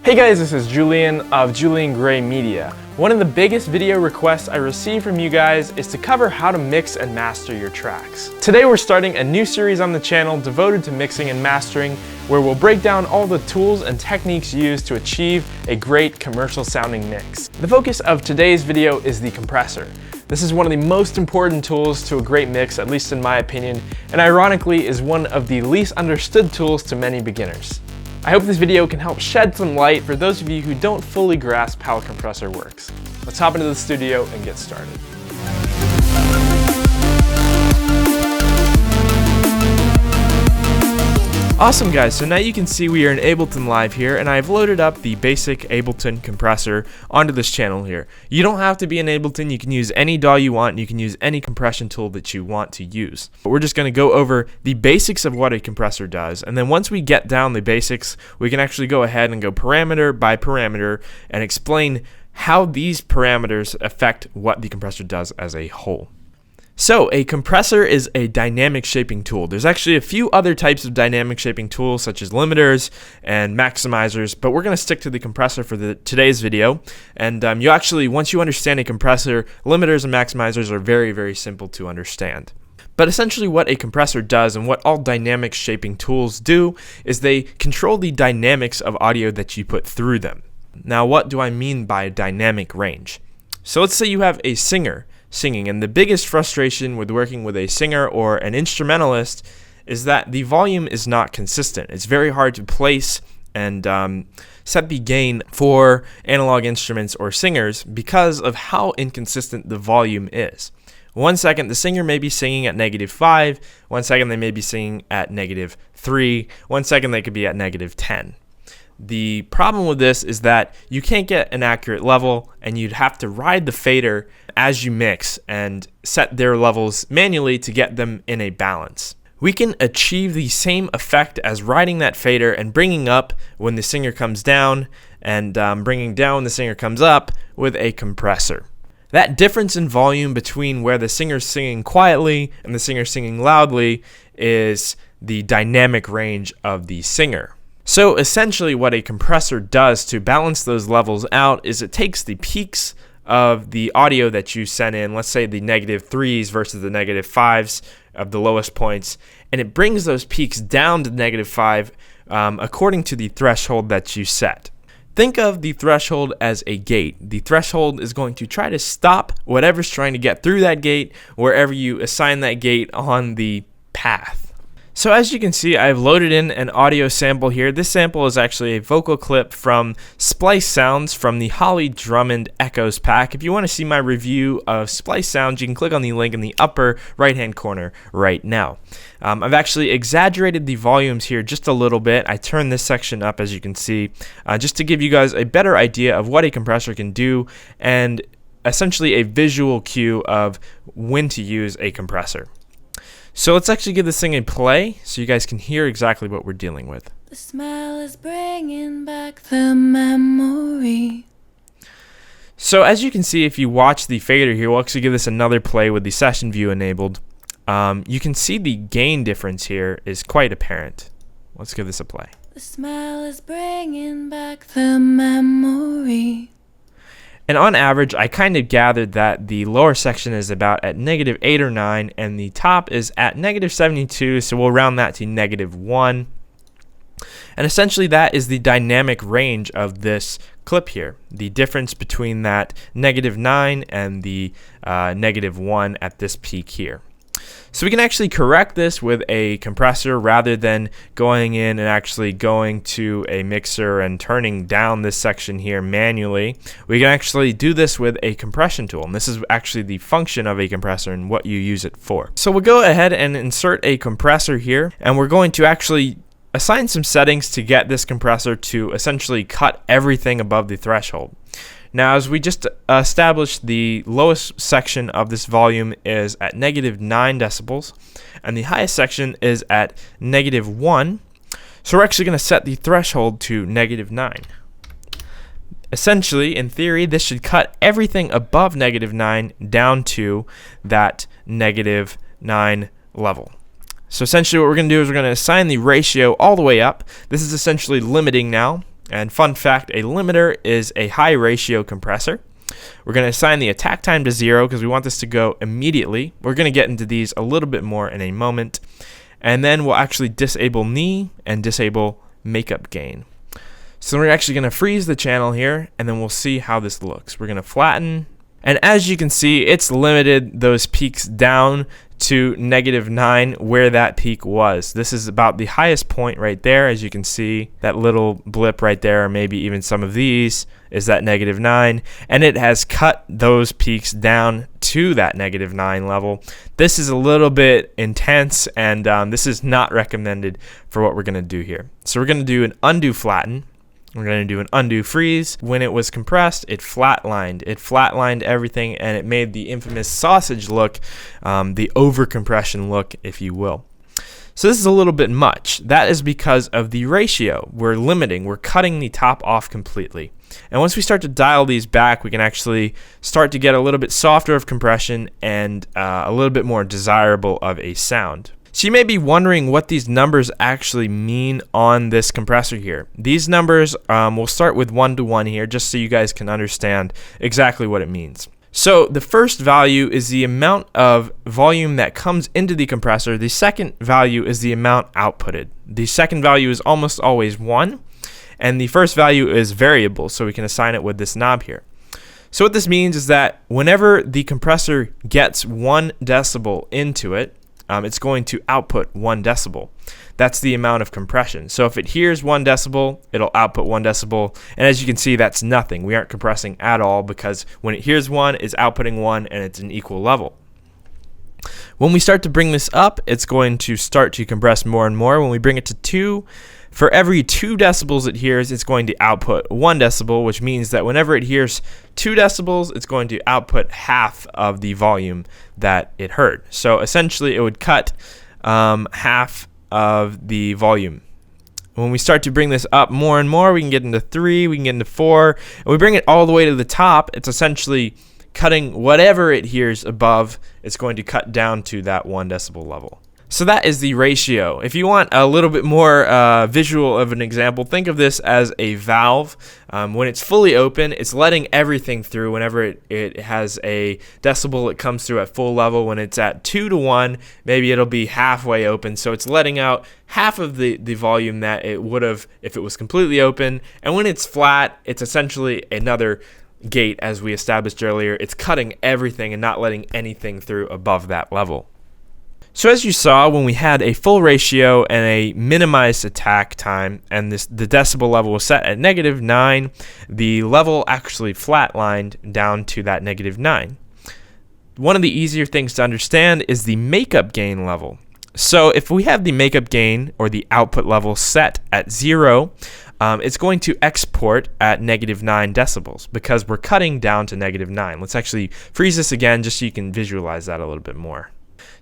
Hey guys, this is Julian of Julian Gray Media. One of the biggest video requests I receive from you guys is to cover how to mix and master your tracks. Today we're starting a new series on the channel devoted to mixing and mastering, where we'll break down all the tools and techniques used to achieve a great commercial sounding mix. The focus of today's video is the compressor. This is one of the most important tools to a great mix, at least in my opinion, and ironically is one of the least understood tools to many beginners. I hope this video can help shed some light for those of you who don't fully grasp how a compressor works. Let's hop into the studio and get started. Awesome guys, so now you can see we are in Ableton Live here, and I've loaded up the basic Ableton compressor onto this channel here. You don't have to be in Ableton, you can use any DAW you want, and you can use any compression tool that you want to use. But we're just going to go over the basics of what a compressor does, and then once we get down the basics, we can actually go ahead and go parameter by parameter and explain how these parameters affect what the compressor does as a whole. So a compressor is a dynamic shaping tool. There's actually a few other types of dynamic shaping tools such as limiters and maximizers, but we're going to stick to the compressor for today's video. And you actually, once you understand a compressor, limiters and maximizers are very, very simple to understand. But essentially what a compressor does and what all dynamic shaping tools do is they control the dynamics of audio that you put through them. Now what do I mean by dynamic range? So let's say you have a singer singing, and the biggest frustration with working with a singer or an instrumentalist is that the volume is not consistent. It's very hard to place and set the gain for analog instruments or singers because of how inconsistent the volume is. 1 second the singer may be singing at -5, 1 second they may be singing at -3, 1 second they could be at -10. The problem with this is that you can't get an accurate level, and you'd have to ride the fader as you mix and set their levels manually to get them in a balance. We can achieve the same effect as riding that fader and bringing up when the singer comes down and bringing down when the singer comes up with a compressor. That difference in volume between where the singer's singing quietly and the singer's singing loudly is the dynamic range of the singer. So essentially what a compressor does to balance those levels out is it takes the peaks of the audio that you sent in, let's say the -3s versus the -5s of the lowest points, and it brings those peaks down to -5 according to the threshold that you set. Think of the threshold as a gate. The threshold is going to try to stop whatever's trying to get through that gate wherever you assign that gate on the path. So as you can see, I've loaded in an audio sample here. This sample is actually a vocal clip from Splice Sounds from the Holly Drummond Echoes pack. If you want to see my review of Splice Sounds, you can click on the link in the upper right hand corner right now. I've actually exaggerated the volumes here just a little bit. I turned this section up, as you can see, just to give you guys a better idea of what a compressor can do and essentially a visual cue of when to use a compressor. So let's actually give this thing a play so you guys can hear exactly what we're dealing with. The smell is bringing back the memory. So as you can see, if you watch the fader here, we'll actually give this another play with the session view enabled. You can see the gain difference here is quite apparent. Let's give this a play. The smell is bringing back the memory. And on average, I kind of gathered that the lower section is about at -8 or 9, and the top is at -72, so we'll round that to -1. And essentially that is the dynamic range of this clip here, the difference between that -9 and the -1 at this peak here. So we can actually correct this with a compressor rather than going in and actually going to a mixer and turning down this section here manually. We can actually do this with a compression tool, and this is actually the function of a compressor and what you use it for. So we'll go ahead and insert a compressor here, and we're going to actually assign some settings to get this compressor to essentially cut everything above the threshold. Now, as we just established, the lowest section of this volume is at -9 decibels, and the highest section is at -1. So we're actually going to set the threshold to -9. Essentially, in theory, this should cut everything above -9 down to that -9 level. So essentially what we're going to do is we're going to assign the ratio all the way up. This is essentially limiting now. And fun fact, a limiter is a high ratio compressor. We're going to assign the attack time to 0 because we want this to go immediately. We're going to get into these a little bit more in a moment. And then we'll actually disable knee and disable makeup gain. So we're actually going to freeze the channel here, and then we'll see how this looks. We're going to flatten. And as you can see, it's limited those peaks down to -9 where that peak was. This is about the highest point right there. As you can see, that little blip right there, or maybe even some of these, is that -9. And it has cut those peaks down to that -9 level. This is a little bit intense, and this is not recommended for what we're going to do here. So we're going to do an undo flatten. We're going to do an undo freeze. When it was compressed, it flatlined. It flatlined everything, and it made the infamous sausage look, the over-compression look, if you will. So this is a little bit much. That is because of the ratio. We're limiting. We're cutting the top off completely. And once we start to dial these back, we can actually start to get a little bit softer of compression and a little bit more desirable of a sound. So you may be wondering what these numbers actually mean on this compressor here. These numbers, we'll start with 1 to 1 here, just so you guys can understand exactly what it means. So the first value is the amount of volume that comes into the compressor. The second value is the amount outputted. The second value is almost always 1, and the first value is variable, so we can assign it with this knob here. So what this means is that whenever the compressor gets 1 decibel into it, it's going to output 1 decibel. That's the amount of compression. So if it hears 1 decibel, it'll output 1 decibel. And as you can see, that's nothing. We aren't compressing at all because when it hears 1, it's outputting 1 and it's an equal level. When we start to bring this up, it's going to start to compress more and more. When we bring it to 2, for every 2 decibels it hears, it's going to output 1 decibel, which means that whenever it hears 2 decibels, it's going to output half of the volume that it heard. So essentially, it would cut half of the volume. When we start to bring this up more and more, we can get into 3, we can get into 4, and we bring it all the way to the top. It's essentially cutting whatever it hears above. It's going to cut down to that 1 decibel level. So that is the ratio. If you want a little bit more visual of an example, think of this as a valve. When it's fully open, it's letting everything through. Whenever it has a decibel, it comes through at full level. When it's at 2 to 1, maybe it'll be halfway open. So it's letting out half of the volume that it would have if it was completely open. And when it's flat, it's essentially another gate, as we established earlier. It's cutting everything and not letting anything through above that level. So as you saw, when we had a full ratio and a minimized attack time, and the decibel level was set at -9, the level actually flatlined down to that -9. One of the easier things to understand is the makeup gain level. So if we have the makeup gain or the output level set at 0, it's going to export at -9 decibels because we're cutting down to -9. Let's actually freeze this again just so you can visualize that a little bit more.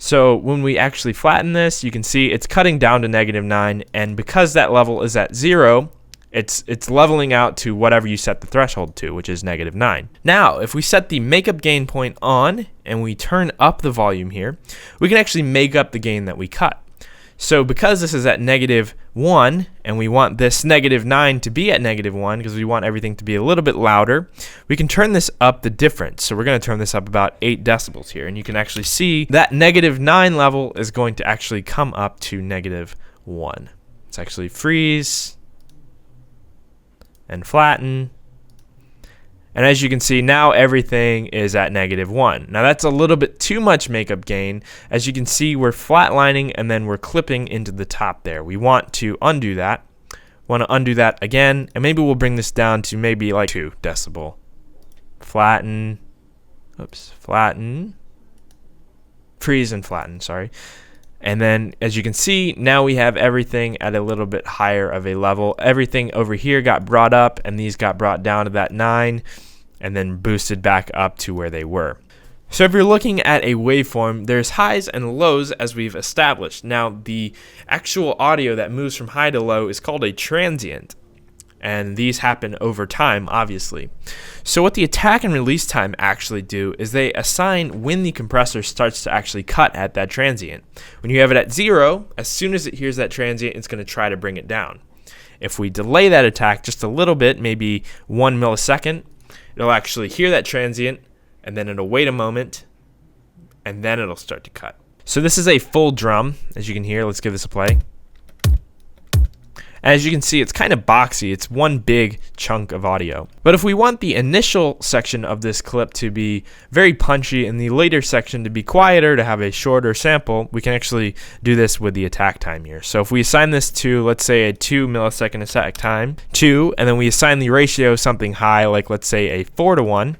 So when we actually flatten this, you can see it's cutting down to -9, and because that level is at 0, it's leveling out to whatever you set the threshold to, which is -9. Now, if we set the makeup gain point on and we turn up the volume here, we can actually make up the gain that we cut. So because this is at -1 and we want this -9 to be at -1 because we want everything to be a little bit louder, we can turn this up the difference. So we're going to turn this up about 8 decibels here, and you can actually see that -9 level is going to actually come up to -1. Let's actually freeze and flatten. And as you can see, now everything is at -1. Now that's a little bit too much makeup gain. As you can see, we're flatlining and then we're clipping into the top there. We want to undo that. Want to undo that again, and maybe we'll bring this down to maybe like 2 decibel. Flatten. Oops. Flatten. Freeze and flatten, sorry. And then, as you can see, now we have everything at a little bit higher of a level. Everything over here got brought up, and these got brought down to that 9, and then boosted back up to where they were. So if you're looking at a waveform, there's highs and lows, as we've established. Now, the actual audio that moves from high to low is called a transient, and these happen over time, obviously. So what the attack and release time actually do is they assign when the compressor starts to actually cut at that transient. When you have it at 0, as soon as it hears that transient, it's going to try to bring it down. If we delay that attack just a little bit, maybe 1 millisecond, it'll actually hear that transient, and then it'll wait a moment, and then it'll start to cut. So this is a full drum, as you can hear. Let's give this a play. As you can see, it's kind of boxy. It's one big chunk of audio. But if we want the initial section of this clip to be very punchy and the later section to be quieter, to have a shorter sample, we can actually do this with the attack time here. So if we assign this to, let's say, a 2 millisecond attack time, 2, and then we assign the ratio something high, like let's say a 4:1,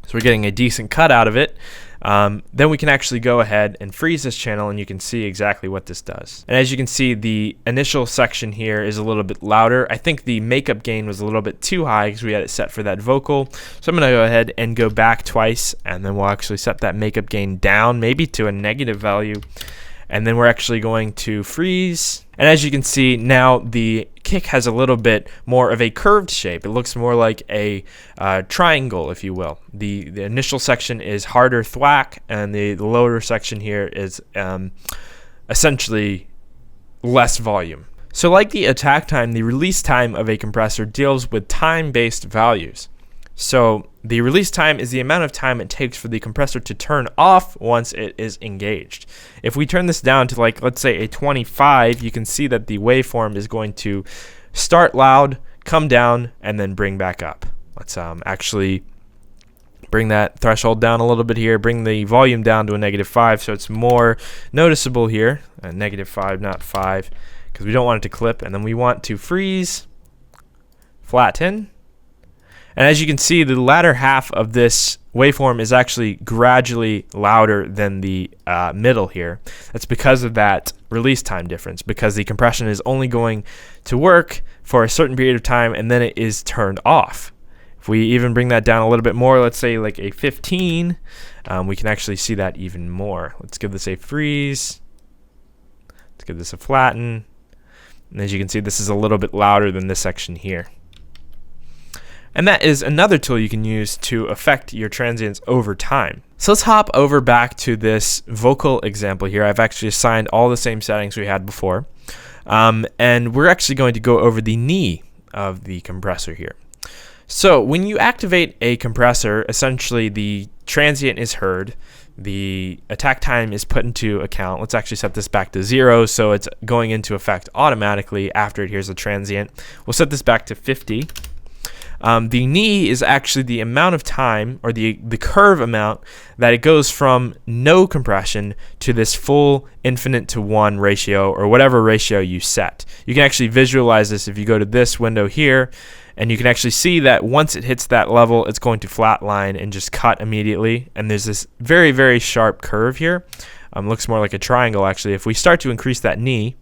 so we're getting a decent cut out of it. Then we can actually go ahead and freeze this channel, and you can see exactly what this does. And as you can see, the initial section here is a little bit louder. I think the makeup gain was a little bit too high because we had it set for that vocal. So I'm going to go ahead and go back twice, and then we'll actually set that makeup gain down, maybe to a negative value. And then we're actually going to freeze. And as you can see, now the kick has a little bit more of a curved shape. It looks more like a triangle, if you will. The initial section is harder thwack, and the lower section here is essentially less volume. So like the attack time, the release time of a compressor deals with time-based values. So the release time is the amount of time it takes for the compressor to turn off once it is engaged. If we turn this down to, like, let's say a 25, you can see that the waveform is going to start loud, come down, and then bring back up. Let's actually bring that threshold down a little bit here, bring the volume down to a -5 so it's more noticeable here. -5, not 5, because we don't want it to clip. And then we want to freeze, flatten. And as you can see, the latter half of this waveform is actually gradually louder than the middle here. That's because of that release time difference, because the compression is only going to work for a certain period of time, and then it is turned off. If we even bring that down a little bit more, let's say like a 15, we can actually see that even more. Let's give this a freeze. Let's give this a flatten. And as you can see, this is a little bit louder than this section here. And that is another tool you can use to affect your transients over time. So let's hop over back to this vocal example here. I've actually assigned all the same settings we had before. And we're actually going to go over the knee of the compressor here. So when you activate a compressor, essentially the transient is heard, the attack time is put into account. Let's actually set this back to 0, so it's going into effect automatically after it hears the transient. We'll set this back to 50. The knee is actually the amount of time, or the curve amount, that it goes from no compression to this full infinite to 1 ratio, or whatever ratio you set. You can actually visualize this if you go to this window here, and you can actually see that once it hits that level, it's going to flatline and just cut immediately. And there's this very, very sharp curve here. Looks more like a triangle, actually. If we start to increase that knee,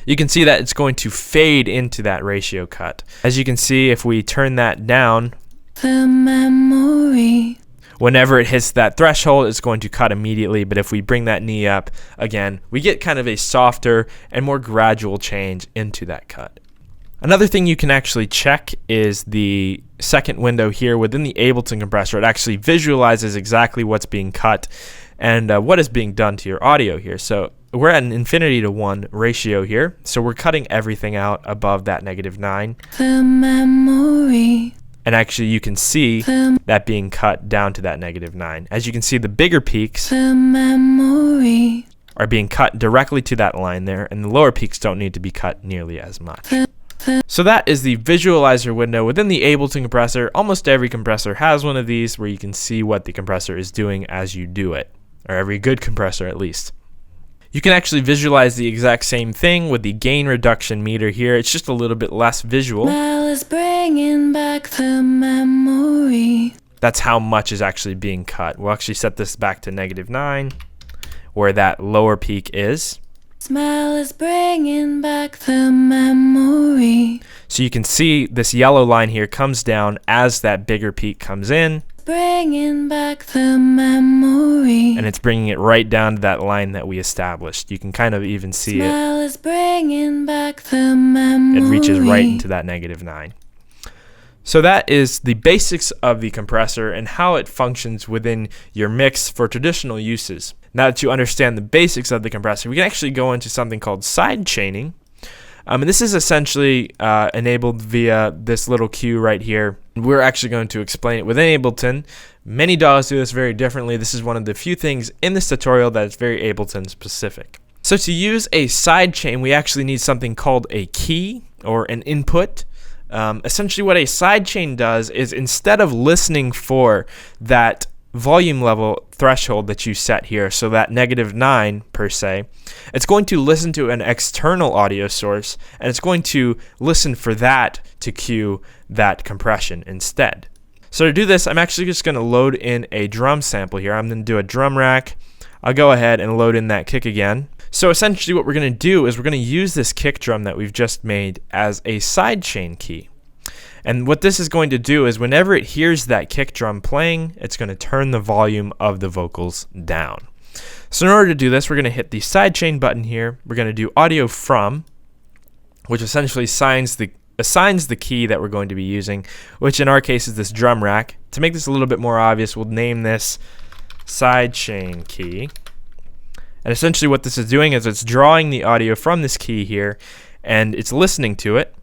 you can see that it's going to fade into that ratio cut. As you can see, if we turn that down, the memory. Whenever it hits that threshold, it's going to cut immediately. But if we bring that knee up, again, we get kind of a softer and more gradual change into that cut. Another thing you can actually check is the second window here within the Ableton compressor. It actually visualizes exactly what's being cut and what is being done to your audio here. So we're at an infinity to 1 ratio here, so we're cutting everything out above that -9. The memory. And actually you can see that being cut down to that -9. As you can see, the bigger peaks The memory. are being cut directly to that line there, and the lower peaks don't need to be cut nearly as much. So that is the visualizer window within the Ableton compressor. Almost every compressor has one of these where you can see what the compressor is doing as you do it, or every good compressor at least. You can actually visualize the exact same thing with the gain reduction meter here. It's just a little bit less visual. Smell is bringing back the memory. That's how much is actually being cut. We'll actually set this back to -9, where that lower peak is. Smell is bringing back the memory. So you can see this yellow line here comes down as that bigger peak comes in, Bringing back the memory. and it's bringing it right down to that line that we established. You can kind of even see it. Smell is bringing back the memory. It reaches right into that -9. So that is the basics of the compressor and how it functions within your mix for traditional uses. Now that you understand the basics of the compressor, we can actually go into something called side chaining. And this is essentially enabled via this little cue right here. We're actually going to explain it within Ableton. Many DAWs do this very differently. This is one of the few things in this tutorial that is very Ableton specific. So to use a sidechain, we actually need something called a key or an input. Essentially what a sidechain does is, instead of listening for that volume level threshold that you set here, so that -9 per se, it's going to listen to an external audio source, and it's going to listen for that to cue that compression instead. So to do this, I'm actually just going to load in a drum sample here. I'm going to do a drum rack. I'll go ahead and load in that kick again. So essentially what we're going to do is we're going to use this kick drum that we've just made as a sidechain key. And what this is going to do is, whenever it hears that kick drum playing, it's going to turn the volume of the vocals down. So in order to do this, we're going to hit the sidechain button here. We're going to do audio from, which essentially assigns the key that we're going to be using, which in our case is this drum rack. To make this a little bit more obvious, we'll name this sidechain key. And essentially what this is doing is it's drawing the audio from this key here, and it's listening to it.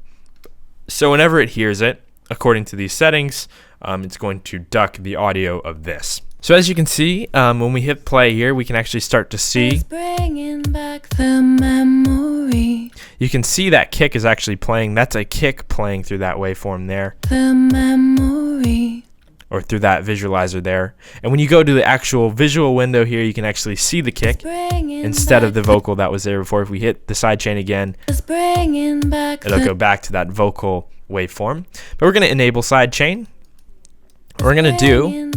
So whenever it hears it, according to these settings, it's going to duck the audio of this. So as you can see, when we hit play here, we can actually start to see. Bringing back the memory. You can see that kick is actually playing. That's a kick playing through that waveform there. The memory. Or through that visualizer there. And when you go to the actual visual window here, you can actually see the kick instead of the vocal that was there before. If we hit the sidechain again, it'll go back to that vocal waveform. But we're going to enable sidechain. What we're going to do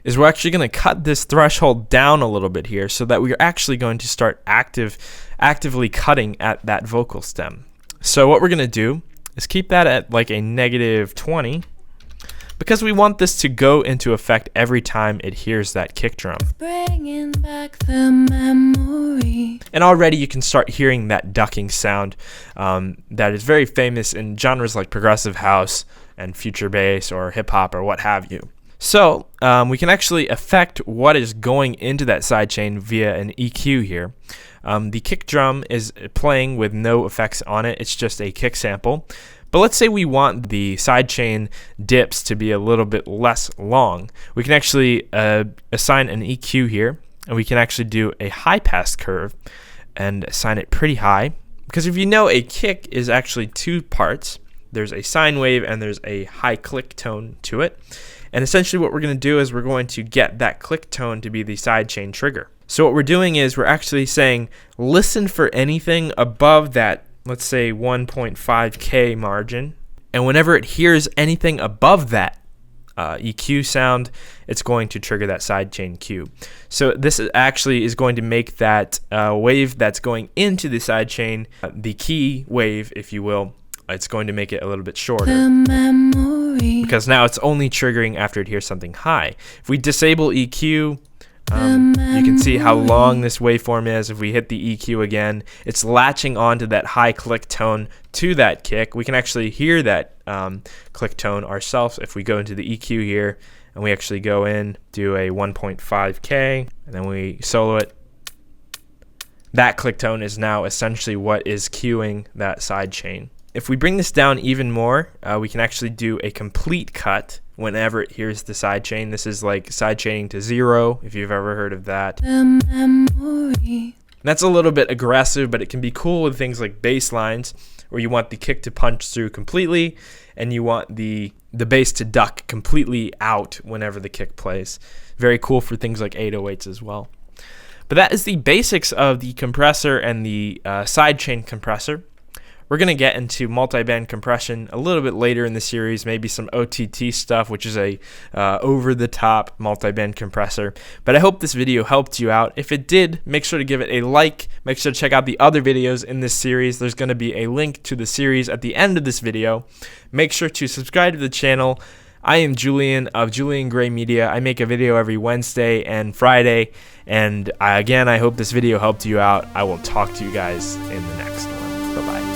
is we're actually going to cut this threshold down a little bit here, so that we're actually going to start actively cutting at that vocal stem. So what we're going to do is keep that at like a -20, because we want this to go into effect every time it hears that kick drum. Bringing back the memory. And already you can start hearing that ducking sound that is very famous in genres like progressive house and future bass or hip hop or what have you. So we can actually affect what is going into that sidechain via an EQ here. The kick drum is playing with no effects on it. It's just a kick sample. But let's say we want the sidechain dips to be a little bit less long. We can actually assign an EQ here, and we can actually do a high pass curve and assign it pretty high. Because if you know, a kick is actually two parts. There's a sine wave and there's a high click tone to it. And essentially what we're going to do is we're going to get that click tone to be the sidechain trigger. So what we're doing is we're actually saying, listen for anything above that, let's say 1.5K margin. And whenever it hears anything above that EQ sound, it's going to trigger that sidechain cue. So this actually is going to make that wave that's going into the sidechain, the key wave, if you will, it's going to make it a little bit shorter. Because now it's only triggering after it hears something high. If we disable EQ, you can see how long this waveform is. If we hit the EQ again, it's latching onto that high click tone to that kick. We can actually hear that click tone ourselves if we go into the EQ here and we actually go in, do a 1.5K, and then we solo it. That click tone is now essentially what is cueing that sidechain. If we bring this down even more, we can actually do a complete cut whenever it hears the sidechain. This is like sidechaining to 0, if you've ever heard of that. That's a little bit aggressive, but it can be cool with things like bass lines, where you want the kick to punch through completely, and you want the bass to duck completely out whenever the kick plays. Very cool for things like 808s as well. But that is the basics of the compressor and the sidechain compressor. We're going to get into multi-band compression a little bit later in the series, maybe some OTT stuff, which is a over-the-top multi-band compressor. But I hope this video helped you out. If it did, make sure to give it a like. Make sure to check out the other videos in this series. There's going to be a link to the series at the end of this video. Make sure to subscribe to the channel. I am Julian of Julian Gray Media. I make a video every Wednesday and Friday. And again, I hope this video helped you out. I will talk to you guys in the next one. Bye-bye.